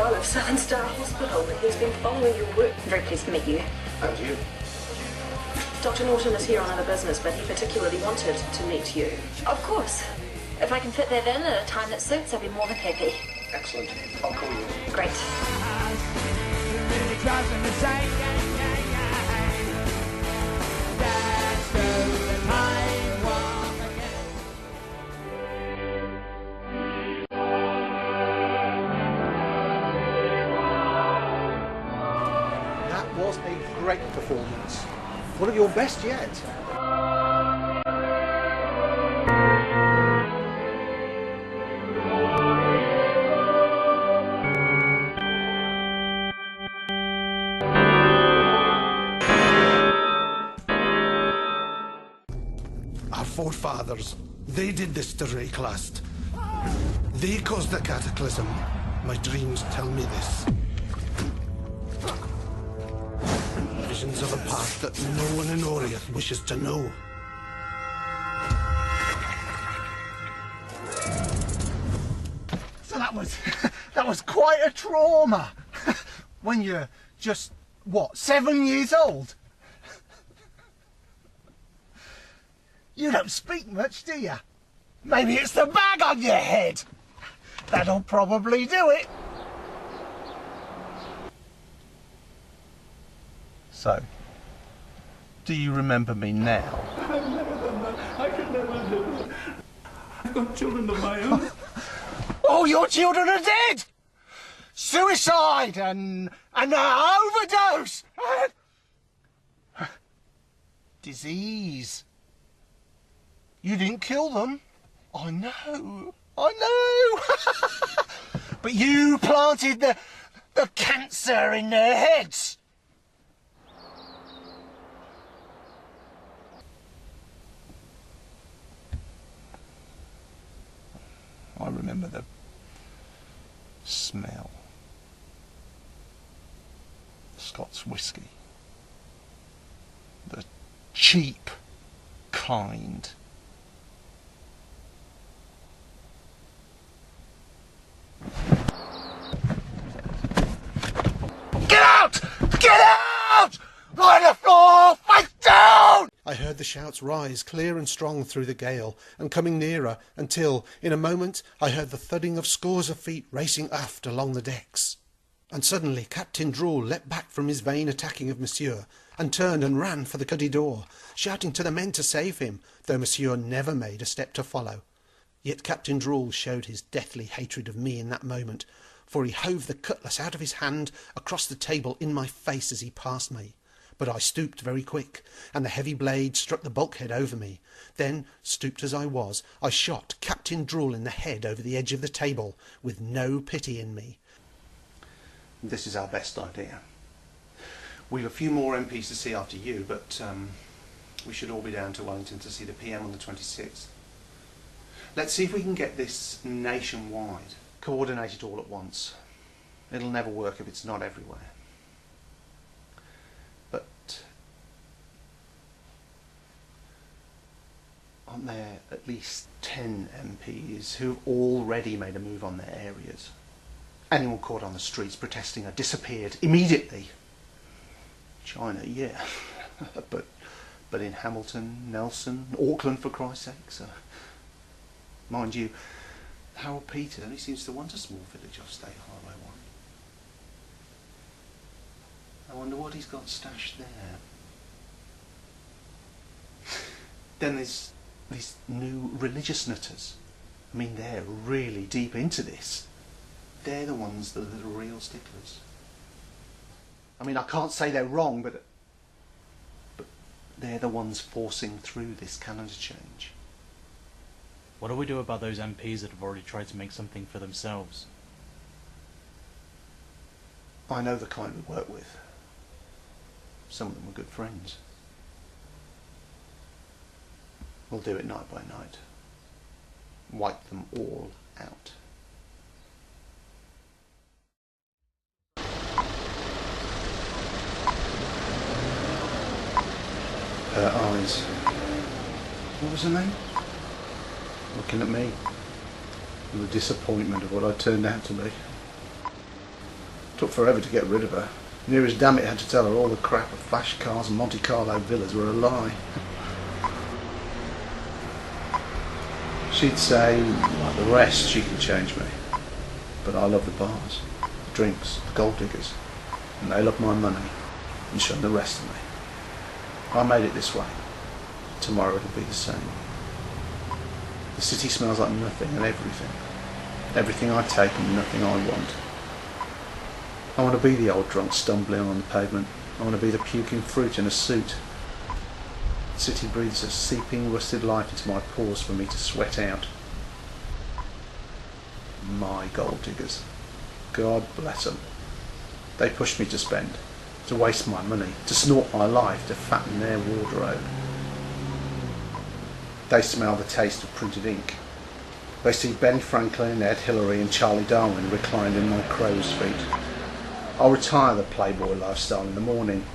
John of Southern Star Hospital. He's been following your work. Very pleased to meet you. And you. Dr. Norton is here on other business, but he particularly wanted to meet you. Of course. If I can fit that in at a time that suits, I'd be more than happy. Excellent. I'll call you. Great. That was a great performance. One of your best yet. Our forefathers, they did this to Rayclast. They caused the cataclysm. My dreams tell me this. Visions of a past that no one in Oriath wishes to know. So that was quite a trauma. When you're just, what, 7 years old? You don't speak much, do you? Maybe it's the bag on your head. That'll probably do it. So, do you remember me now? I've never done that. I could never do that. I've got children of my own. All your children are dead! Suicide and overdose! Disease. You didn't kill them. I know. But you planted the cancer in their heads. I remember the smell. Scots whisky. The cheap kind. Get out! Get out! Lie on the floor! Face down! I heard the shouts rise clear and strong through the gale, and coming nearer, until, in a moment, I heard the thudding of scores of feet racing aft along the decks. And suddenly Captain Drool leapt back from his vain attacking of Monsieur, and turned and ran for the cuddy door, shouting to the men to save him, though Monsieur never made a step to follow. Yet Captain Drool showed his deathly hatred of me in that moment, for he hove the cutlass out of his hand across the table in my face as he passed me. But I stooped very quick, and the heavy blade struck the bulkhead over me. Then, stooped as I was, I shot Captain Drool in the head over the edge of the table, with no pity in me. This is our best idea. We've a few more MPs to see after you, but we should all be down to Wellington to see the PM on the 26th. Let's see if we can get this nationwide, coordinated all at once. It'll never work if it's not everywhere. But aren't there at least 10 MPs who've already made a move on their areas? Anyone caught on the streets protesting are disappeared immediately. China, yeah, but in Hamilton, Nelson, Auckland, for Christ's sake. Mind you, Harold Peters only seems to want a small village off State Highway 1. I wonder what he's got stashed there. Then there's these new religious nutters. I mean, they're really deep into this. They're the ones that are the real sticklers. I mean, I can't say they're wrong, but they're the ones forcing through this calendar change. What do we do about those MPs that have already tried to make something for themselves? I know the kind we work with. Some of them were good friends. We'll do it night by night. Wipe them all out. Her eyes. What was her name? Looking at me. And the disappointment of what I turned out to be. Took forever to get rid of her. Near as damn it had to tell her all the crap of flash cars and Monte Carlo villas were a lie. She'd say, like the rest, she can change me. But I love the bars, the drinks, the gold diggers, and they love my money and shun the rest of me. I made it this way. Tomorrow it'll be the same. The city smells like nothing and everything. Everything I take and nothing I want. I want to be the old drunk stumbling on the pavement. I want to be the puking fruit in a suit. The city breathes a seeping, rusted life into my pores for me to sweat out. My gold diggers. God bless them. They pushed me to spend, to waste my money, to snort my life, to fatten their wardrobe. They smell the taste of printed ink. They see Ben Franklin, Ed Hillary and Charlie Darwin reclined in my crow's feet. I'll retire the Playboy lifestyle in the morning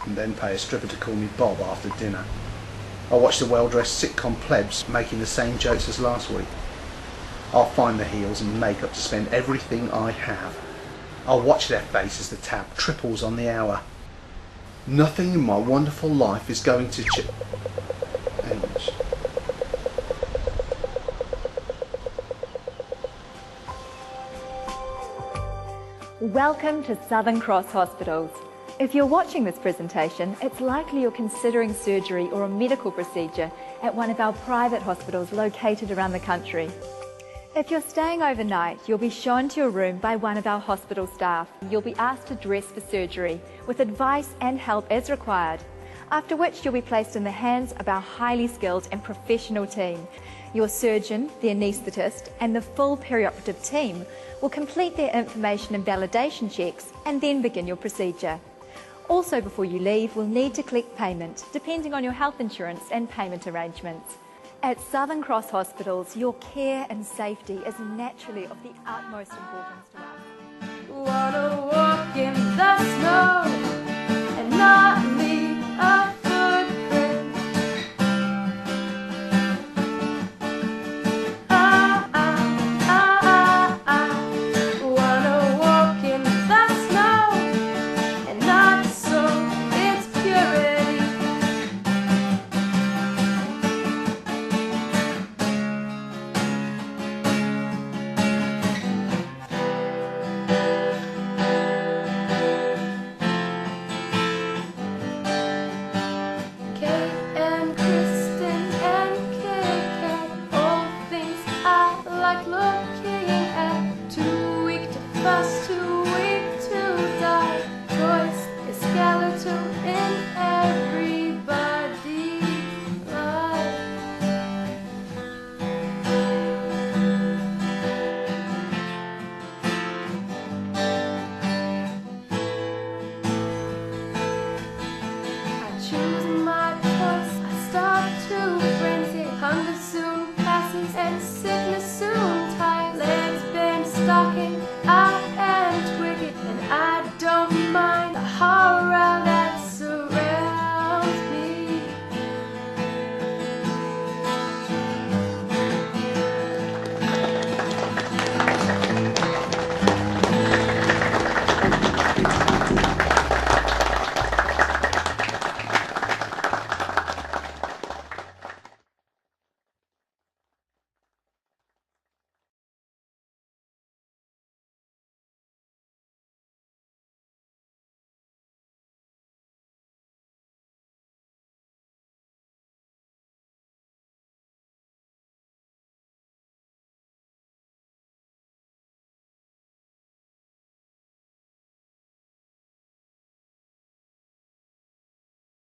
and then pay a stripper to call me Bob after dinner. I'll watch the well-dressed sitcom plebs making the same jokes as last week. I'll find the heels and makeup to spend everything I have. I'll watch their faces as the tab triples on the hour. Nothing in my wonderful life is going to change. Welcome to Southern Cross Hospitals. If you're watching this presentation, it's likely you're considering surgery or a medical procedure at one of our private hospitals located around the country. If you're staying overnight, you'll be shown to your room by one of our hospital staff. You'll be asked to dress for surgery with advice and help as required, after which you'll be placed in the hands of our highly skilled and professional team. Your surgeon, the anaesthetist, and the full perioperative team will complete their information and validation checks and then begin your procedure. Also, before you leave, we'll need to collect payment, depending on your health insurance and payment arrangements. At Southern Cross Hospitals, your care and safety is naturally of the utmost importance to us. Wanna walk in the snow and not leave a footprint. Wanna walk in the snow and not soak its purity. Kate and Kristen and Kit-Kat, all things I like looking at. Too weak to fuss, too weak to die. Choice is skeletal in everybody's life. I choose my choice, I start to frenzy. Hunger